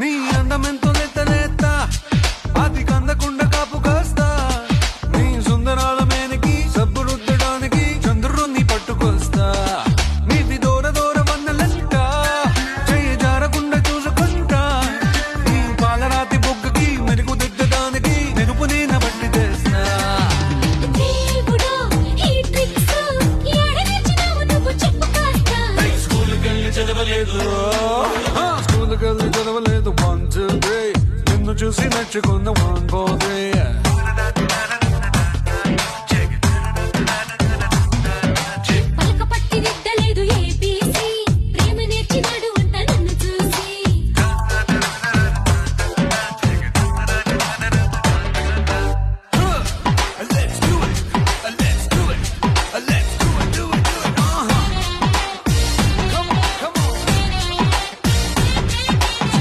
నీ అందమెంతో లేత అది కందకుండా కాపు కాస్తా నీ సుందరాల మేనకి సబ్బు రుద్దడానికి చంద్రుణ్ణి పట్టుకొస్తా నీది దూర దూర వన్నెలంట చెయ్యి జారకుండా చూసుకుంటా నీ పాలరాతి బొగ్గకి మెరుగు దిద్దడానికి మెరుపు నేన బట్టి తెస్తా స్కూల్కి వెళ్ళి చదవలేదు 1 2 3 నిన్ను చూసి నచ్చుకున్న 1 4 3